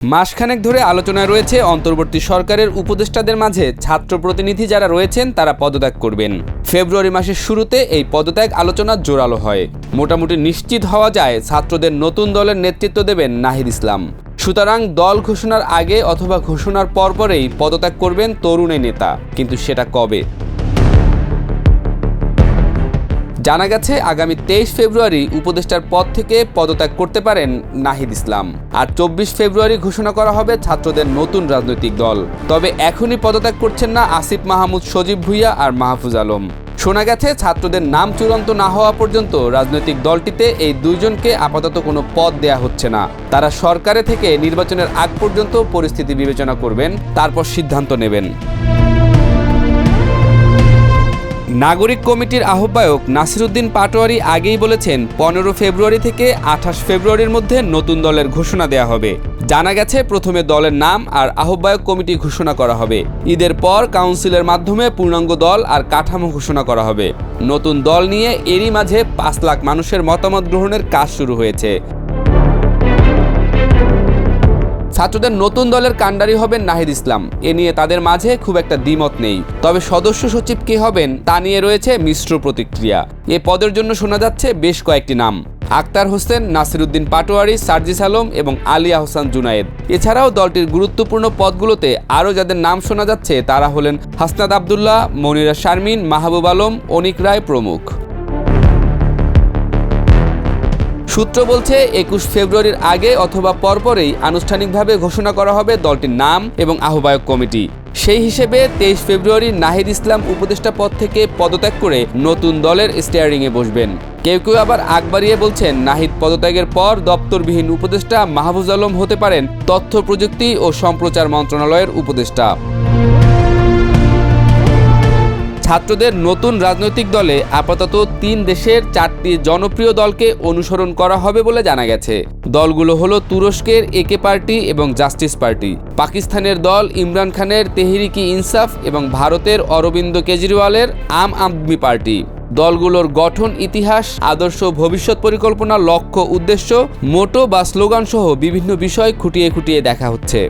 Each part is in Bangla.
মাসখানেক ধরে আলোচনায় রয়েছে অন্তর্বর্তী সরকারের উপদেষ্টাদের মাঝে ছাত্র প্রতিনিধি যারা রয়েছেন তারা পদত্যাগ করবেন। ফেব্রুয়ারি মাসের শুরুতে এই পদত্যাগ আলোচনা জোরালো হয়। মোটামুটি নিশ্চিত হওয়া যায় ছাত্রদের নতুন দলের নেতৃত্ব দেবেন নাহিদ ইসলাম। সুতরাং দল ঘোষণার আগে অথবা ঘোষণার পরপরেই পদত্যাগ করবেন তরুণ এই নেতা, কিন্তু সেটা কবে? জানা গেছে আগামী 23 ফেব্রুয়ারি উপদেষ্টার পদ থেকে পদত্যাগ করতে পারেন নাহিদ ইসলাম, আর 24 ফেব্রুয়ারি ঘোষণা করা হবে ছাত্রদের নতুন রাজনৈতিক দল। তবে এখনই পদত্যাগ করছেন না আসিফ মাহমুদ, সজীব ভুইয়া আর মাহফুজ আলম। শোনা গেছে ছাত্রদের নাম চূড়ান্ত না হওয়া পর্যন্ত রাজনৈতিক দলটিতে এই দুইজনকে আপাতত কোনো পদ দেয়া হচ্ছে না। তারা সরকারে থেকে নির্বাচনের আগ পর্যন্ত পরিস্থিতি বিবেচনা করবেন, তারপর সিদ্ধান্ত নেবেন। নাগরিক কমিটির আহ্বায়ক নাসিরউদ্দিন পাটোয়ারি আগেই বলেছেন 15 ফেব্রুয়ারি থেকে 28 ফেব্রুয়ারির মধ্যে নতুন দলের ঘোষণা দেয়া হবে। জানা গেছে প্রথমে দলের নাম আর আহ্বায়ক কমিটি ঘোষণা করা হবে। ঈদের পর কাউন্সিলের মাধ্যমে পূর্ণাঙ্গ দল আর কাঠামো ঘোষণা করা হবে। নতুন দল নিয়ে এরই মাঝে 5 লাখ মানুষের মতামত গ্রহণের কাজ শুরু হয়েছে। ছাত্রদের নতুন দলের কাণ্ডারি হবেন নাহিদ ইসলাম, এ নিয়ে তাদের মাঝে খুব একটা দ্বিমত নেই। তবে সদস্য সচিব কে হবেন তা নিয়ে রয়েছে মিশ্র প্রতিক্রিয়া। এ পদের জন্য শোনা যাচ্ছে বেশ কয়েকটি নাম: আক্তার হোসেন, নাসিরউদ্দিন পাটোয়ারি, সার্জিস আলম এবং আলী আহসান জুনায়েদ। এছাড়াও দলটির গুরুত্বপূর্ণ পদগুলোতে আরও যাদের নাম শোনা যাচ্ছে তারা হলেন হাসনাত আবদুল্লাহ, মনিরা শারমিন, মাহবুব আলম, অনিক রায় প্রমুখ। সূত্র বলছে 21 ফেব্রুয়ারির আগে অথবা পরপরেই আনুষ্ঠানিকভাবে ঘোষণা করা হবে দলটির নাম এবং আহ্বায়ক কমিটি। সেই হিসেবে 23 ফেব্রুয়ারি নাহিদ ইসলাম উপদেষ্টা পদ থেকে পদত্যাগ করে নতুন দলের স্টিয়ারিংয়ে বসবেন। কেউ কেউ আবার আগ বাড়িয়ে বলছেন নাহিদ পদত্যাগের পর দপ্তরবিহীন উপদেষ্টা মাহফুজ আলম হতে পারেন তথ্য প্রযুক্তি ও সম্প্রচার মন্ত্রণালয়ের উপদেষ্টা। ছাত্রদের নতুন রাজনৈতিক দলে আপাতত 3 দেশের 4টি জনপ্রিয় দলকে অনুসরণ করা হবে বলে জানা গেছে। দলগুলো হলো তুরস্কের একে পার্টি এবং জাস্টিস পার্টি, পাকিস্তানের দল ইমরান খানের তেহরিকি ইনসাফ এবং ভারতের অরবিন্দ কেজরিওয়ালের আম আদমি পার্টি। দলগুলোর গঠন, ইতিহাস, আদর্শ, ভবিষ্যৎ পরিকল্পনা, লক্ষ্য, উদ্দেশ্য, মোটো বা স্লোগান সহ বিভিন্ন বিষয় খুঁটিয়ে খুঁটিয়ে দেখা হচ্ছে।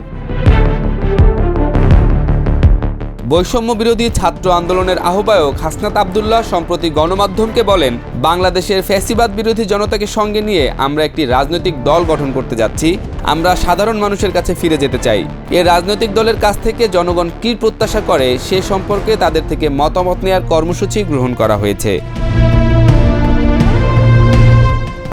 বৈষম্য বিরোধী ছাত্র আন্দোলনের আহ্বায়ক হাসনাত আবদুল্লাহ সম্প্রতি গণমাধ্যমকে বলেন, বাংলাদেশের ফ্যাসিবাদ বিরোধী জনতাকে সঙ্গে নিয়ে আমরা একটি রাজনৈতিক দল গঠন করতে যাচ্ছি। আমরা সাধারণ মানুষের কাছে ফিরে যেতে চাই। এই রাজনৈতিক দলের কাছ থেকে জনগণ কী প্রত্যাশা করে সে সম্পর্কে তাদের থেকে মতামত নেওয়ার কর্মসূচি গ্রহণ করা হয়েছে।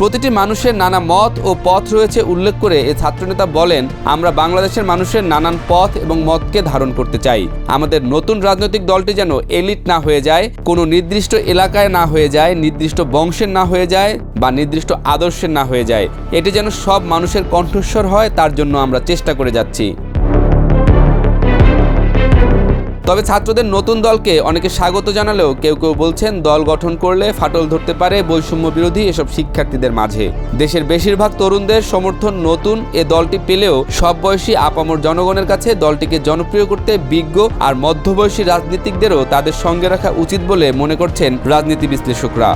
প্রতিটি মানুষের নানা মত ও পথ রয়েছে উল্লেখ করে এ ছাত্রনেতা বলেন, আমরা বাংলাদেশের মানুষের নানান পথ এবং মতকে ধারণ করতে চাই। আমাদের নতুন রাজনৈতিক দলটি যেন এলিট না হয়ে যায়, কোনো নির্দিষ্ট এলাকায় না হয়ে যায়, নির্দিষ্ট বংশের না হয়ে যায় বা নির্দিষ্ট আদর্শের না হয়ে যায়। এটি যেন সব মানুষের কণ্ঠস্বর হয়, তার জন্য আমরা চেষ্টা করে যাচ্ছি। তবে ছাত্রদের নতুন দলকে অনেকে স্বাগত জানালেও কেউ কেউ বলছেন দল গঠন করলে ফাটল ধরতে পারে বৈষম্য বিরোধী এসব শিক্ষার্থীদের মাঝে। দেশের বেশিরভাগ তরুণদের সমর্থন নতুন এ দলটি পেলেও সব বয়সী আপামর জনগণের কাছে দলটিকে জনপ্রিয় করতে বিজ্ঞ আর মধ্যবয়সী রাজনীতিকদেরও তাদের সঙ্গে রাখা উচিত বলে মনে করছেন রাজনীতি বিশ্লেষকরা।